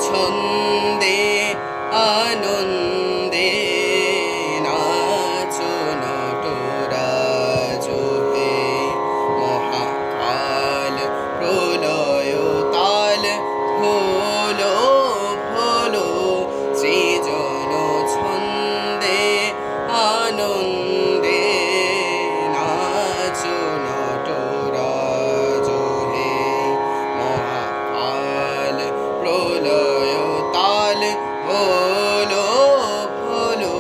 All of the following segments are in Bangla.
ছন্দে আনন্দে নাচো নটরাজ হে। মহাকাল প্রলয় তাল হলো হলো সৃজন ছন্দে আনন্দে নাচো নটরাজ হে। মহাকাল প্রলয় তাল হলো হলো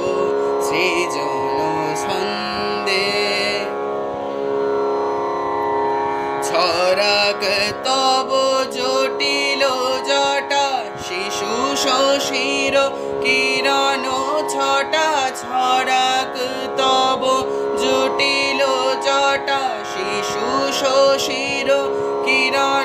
সৃজন ছন্দে। ছড়াক তব জটিল জটা শিশু শশীর কিরণ ছটা। ছড়াক তব জটিল জটা শিশু শশীর কিরণ